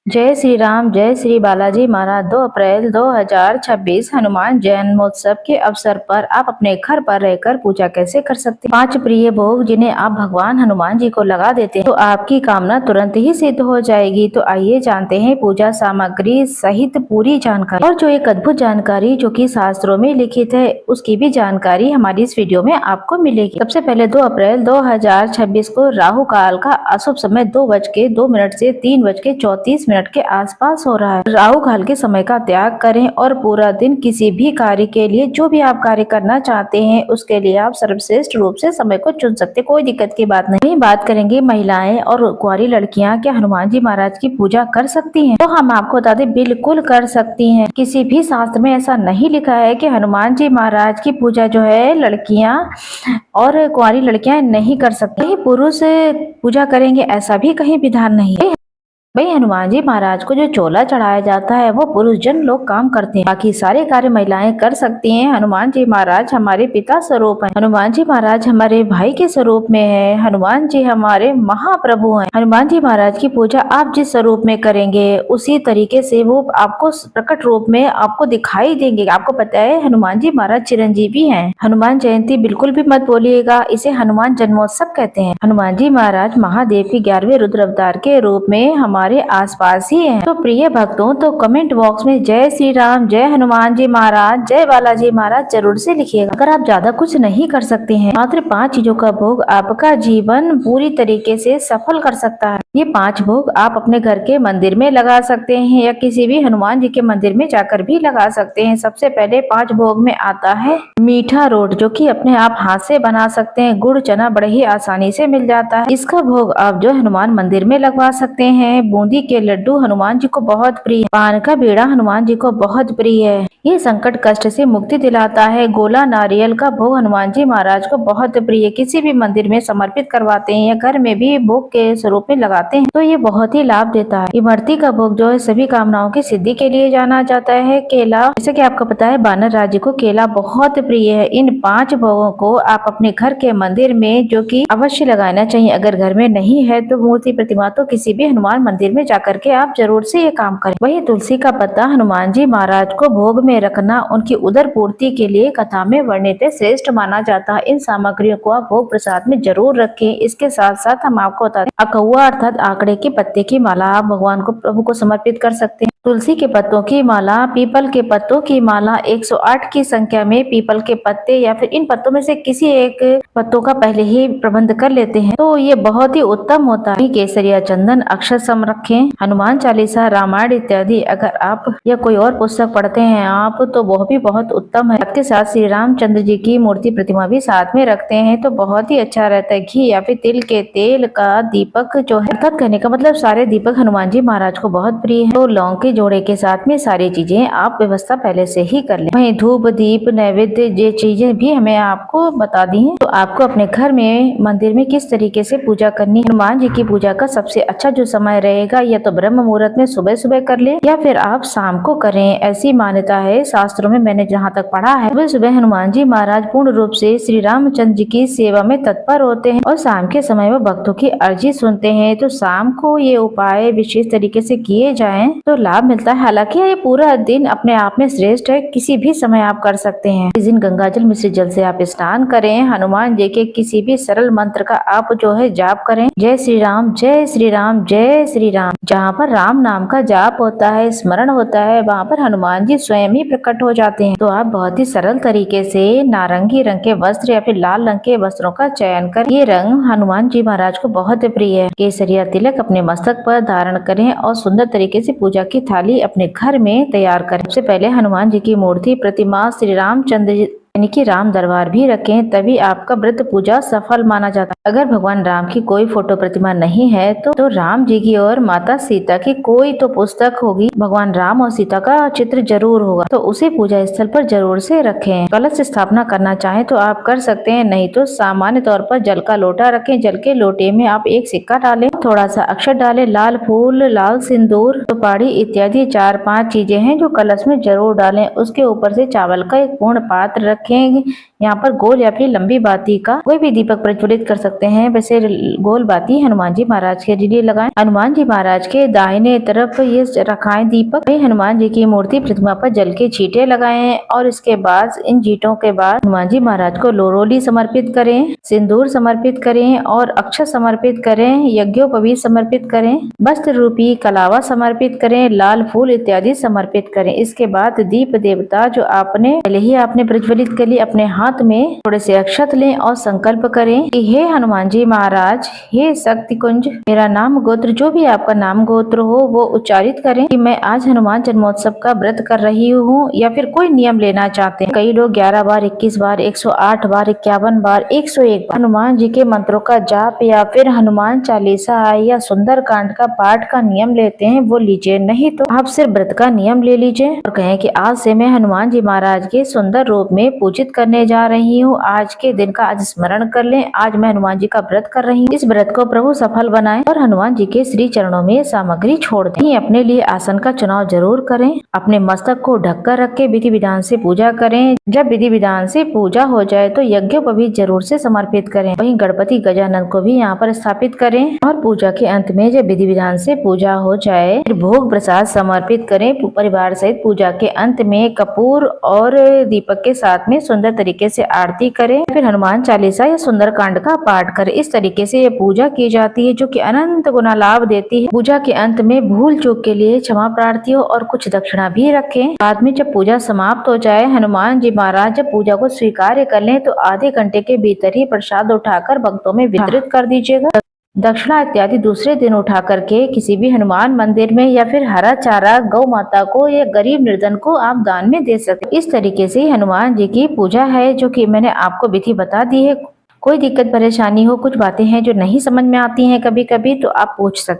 जय श्री राम जय श्री बालाजी महाराज। 2 अप्रैल 2026 हनुमान जन्मोत्सव के अवसर पर आप अपने घर पर रहकर पूजा कैसे कर सकते हैं। 5 प्रिय भोग जिन्हें आप भगवान हनुमान जी को लगा देते हैं तो आपकी कामना तुरंत ही सिद्ध हो जाएगी। तो आइए जानते हैं पूजा सामग्री सहित पूरी जानकारी। और जो एक अद्भुत जानकारी जो कि शास्त्रों में लिखित है उसकी भी जानकारी हमारी इस वीडियो में आपको मिलेगी। सबसे पहले 2 अप्रैल 2026 को राहु काल का अशुभ समय 2:02 से 3:34 के आसपास हो रहा है। राहु काल के समय का त्याग करें और पूरा दिन किसी भी कार्य के लिए जो भी आप कार्य करना चाहते हैं उसके लिए आप सर्वश्रेष्ठ रूप से समय को चुन सकते, कोई दिक्कत की बात नहीं। बात करेंगे महिलाएं और कुंवारी लड़कियां क्या हनुमान जी महाराज की पूजा कर सकती हैं, तो हम आपको बता दें बिल्कुल कर सकती हैं। किसी भी शास्त्र में ऐसा नहीं लिखा है कि हनुमान जी महाराज की पूजा जो है लड़कियां और कुंवारी लड़कियां नहीं कर सकती, पुरुष पूजा करेंगे ऐसा भी कहीं विधान नहीं है। भाई हनुमान जी महाराज को जो चोला चढ़ाया जाता है वो पुरुष जन लोग काम करते हैं, बाकी सारे कार्य महिलाएं कर सकती हैं। हनुमान जी महाराज हमारे पिता स्वरूप हैं, हनुमान जी महाराज हमारे भाई के स्वरूप में है, हनुमान जी हमारे महाप्रभु हैं। हनुमान जी महाराज की पूजा आप जिस स्वरूप में करेंगे उसी तरीके से वो आपको प्रकट रूप में आपको दिखाई देंगे। आपको पता है हनुमान जी महाराज चिरंजीवी हैं। हनुमान जयंती बिल्कुल भी मत बोलिएगा, इसे हनुमान जन्मोत्सव कहते हैं। हनुमान जी महाराज महादेव की 11वें रुद्र अवतार के रूप में हमारे आसपास ही हैं। तो प्रिय भक्तों तो कमेंट बॉक्स में जय श्री राम जय हनुमान जी महाराज जय बालाजी महाराज जरूर से लिखिएगा। अगर आप ज्यादा कुछ नहीं कर सकते हैं, मात्र 5 चीजों का भोग आपका जीवन पूरी तरीके से सफल कर सकता है। ये 5 भोग आप अपने घर के मंदिर में लगा सकते हैं या किसी भी हनुमान जी के मंदिर में जाकर भी लगा सकते हैं। सबसे पहले 5 भोग में आता है मीठा रोट, जो कि अपने आप हाथ से बना सकते हैं। गुड़ चना बड़े ही आसानी से मिल जाता है, इसका भोग आप जो हनुमान मंदिर में लगवा सकते हैं। बूंदी के लड्डू हनुमान जी को बहुत प्रिय, पान का बेड़ा हनुमान जी को बहुत प्रिय है, ये संकट कष्ट से मुक्ति दिलाता है। गोला नारियल का भोग हनुमान जी महाराज को बहुत प्रिय, किसी भी मंदिर में समर्पित करवाते हैं या घर में भी भोग के स्वरूप में लगाते हैं तो ये बहुत ही लाभ देता है। इमरती का भोग जो है सभी कामनाओं की सिद्धि के लिए जाना जाता है। केला, जैसे कि आपको पता है बानर राज्य को केला बहुत प्रिय है। इन 5 भोगों को आप अपने घर के मंदिर में जो कि अवश्य लगाना चाहिए। अगर घर में नहीं है तो मूर्ति प्रतिमा तो किसी भी हनुमान मंदिर में जाकर के आप जरूर से ये काम करें। वही तुलसी का पत्ता हनुमान जी महाराज को भोग में रखना उनकी उदर पूर्ति के लिए कथा में वर्णित श्रेष्ठ माना जाता है। इन सामग्रियों को आप भोग प्रसाद में जरूर रखें। इसके साथ साथ हम आपको बता दें अकहुआ अर्थात आंकड़े के पत्ते की माला आप भगवान को प्रभु को समर्पित कर सकते हैं। तुलसी के पत्तों की माला, पीपल के पत्तों की माला, 108 की संख्या में पीपल के पत्ते या फिर इन पत्तों में से किसी एक पत्तों का पहले ही प्रबंध कर लेते हैं तो ये बहुत ही उत्तम होता है। केसरिया चंदन अक्षर सम रखें। हनुमान चालीसा रामायण इत्यादि अगर आप या कोई और पुस्तक पढ़ते हैं आप तो वह भी बहुत उत्तम है। इसके साथ श्री रामचंद्र जी की मूर्ति प्रतिमा भी साथ में रखते हैं तो बहुत ही अच्छा रहता है। घी या फिर तिल के तेल का दीपक जो है, अर्थात कहने का मतलब सारे दीपक हनुमान जी महाराज को बहुत प्रिय है। तो लौंग के जोड़े के साथ में सारी चीजें आप व्यवस्था पहले से ही कर लें। वहीं धूप दीप नैवेद्य ये चीजें भी हमें आपको बता दी हैं। तो आपको अपने घर में मंदिर में किस तरीके से पूजा करनी, हनुमान जी की पूजा का सबसे अच्छा जो समय रहेगा या तो ब्रह्म मुहूर्त में सुबह सुबह कर ले या फिर आप शाम को करें, ऐसी मान्यता है शास्त्रों में। मैंने जहाँ तक पढ़ा है सुबह सुबह हनुमान जी महाराज पूर्ण रूप से श्री रामचंद्र जी की सेवा में तत्पर होते हैं और शाम के समय वो भक्तों की अर्जी सुनते हैं। तो शाम को ये उपाय विशेष तरीके से किए जाएं तो लाभ मिलता है। हालांकि ये पूरा दिन अपने आप में श्रेष्ठ है, किसी भी समय आप कर सकते हैं। इस दिन गंगा जल मिश्रित जल से आप स्नान करें। हनुमान जी के किसी भी सरल मंत्र का आप जो है जाप करें। जय श्री राम जय श्री राम जय श्री राम। जहाँ पर राम नाम का जाप होता है, स्मरण होता है, वहाँ पर हनुमान जी स्वयं ही प्रकट हो जाते हैं। तो आप बहुत ही सरल तरीके से नारंगी रंग के वस्त्र या फिर लाल रंग के वस्त्रों का चयन कर, ये रंग हनुमान जी महाराज को बहुत प्रिय है। केसरिया तिलक अपने मस्तक पर धारण करें और सुंदर तरीके से पूजा की थाली अपने घर में तैयार करें। सबसे पहले हनुमान जी की मूर्ति प्रतिमा श्री रामचंद्र यानी कि राम दरबार भी रखें, तभी आपका व्रत पूजा सफल माना जाता है। अगर भगवान राम की कोई फोटो प्रतिमा नहीं है तो राम जी की और माता सीता की कोई तो पुस्तक होगी, भगवान राम और सीता का चित्र जरूर होगा, तो उसे पूजा स्थल पर जरूर से रखें। कलश स्थापना करना चाहे तो आप कर सकते हैं, नहीं तो सामान्य तौर पर जल का लोटा रखें। जल के लोटे में आप एक सिक्का डालें, थोड़ा सा अक्षर डालें, लाल फूल, लाल सिंदूर, सुपारी इत्यादि 4-5 चीजें हैं जो कलश में जरूर डालें। उसके ऊपर से चावल का एक पूर्ण पात्र रखें। रखें। यहाँ पर गोल या फिर लंबी बाती का कोई भी दीपक प्रज्वलित कर सकते हैं। वैसे गोल बाती हनुमान जी महाराज के लिए लगाएं। हनुमान जी महाराज के दाहिने तरफ ये रखाएं दीपक। हनुमान जी की मूर्ति प्रतिमा पर जल के छींटे लगाएं और इसके बाद इन छींटों के बाद हनुमान जी महाराज को लोरोली समर्पित करें, सिंदूर समर्पित करें और अक्षत समर्पित करें, यज्ञोपवीत समर्पित करें, वस्त्र रूपी कलावा समर्पित करें, लाल फूल इत्यादि समर्पित करें। इसके बाद दीप देवता जो पहले ही आपने प्रज्वलित कर ली, अपने हाथ में थोड़े से अक्षत लें और संकल्प करें कि हे हनुमान जी महाराज, हे शक्ति कुंज, मेरा नाम गोत्र जो भी आपका नाम गोत्र हो वो उच्चारित करें कि मैं आज हनुमान जन्मोत्सव का व्रत कर रही हूँ, या फिर कोई नियम लेना चाहते हैं। कई लोग 11 बार, 21 बार, 108 बार, 51 बार, 101 बार हनुमान जी के मंत्रों का जाप या फिर हनुमान चालीसा या सुंदर कांड का पाठ का नियम लेते हैं, वो लीजिए। नहीं तो आप सिर्फ व्रत का नियम ले लीजिए और कहें कि आज से मैं हनुमान जी महाराज के सुंदर रूप में पूजित करने जा रही हूँ। आज के दिन का आज स्मरण कर लें, आज मैं हनुमान जी का व्रत कर रही हूँ। इस व्रत को प्रभु सफल बनाएं और हनुमान जी के श्री चरणों में सामग्री छोड़ दें। अपने लिए आसन का चुनाव जरूर करें। अपने मस्तक को ढककर रख के विधि विधान से पूजा करें। जब विधि विधान से पूजा हो जाए तो यज्ञोपवीत जरूर से समर्पित करें। वहीं गणपति गजानन को भी यहाँ पर स्थापित करें और पूजा के अंत में जब विधि विधान से पूजा हो जाए फिर भोग प्रसाद समर्पित करें। परिवार सहित पूजा के अंत में कपूर और दीपक के साथ में सुंदर तरीके से आरती करें, फिर हनुमान चालीसा या सुंदर कांड का पाठ करें। इस तरीके से ये पूजा की जाती है जो कि अनंत गुना लाभ देती है। पूजा के अंत में भूल चूक के लिए क्षमा प्रार्थी हो और कुछ दक्षिणा भी रखें। बाद में जब पूजा समाप्त हो जाए, हनुमान जी महाराज जब पूजा को स्वीकार कर लें तो आधे घंटे के भीतर ही प्रसाद उठाकर भक्तों में वितरित कर दीजिएगा। दक्षिणा इत्यादि दूसरे दिन उठा करके किसी भी हनुमान मंदिर में या फिर हरा चारा गौ माता को या गरीब निर्धन को आप दान में दे सकते। इस तरीके से हनुमान जी की पूजा है जो कि मैंने आपको विधि बता दी है। कोई दिक्कत परेशानी हो, कुछ बातें हैं जो नहीं समझ में आती हैं कभी कभी, तो आप पूछ सकते।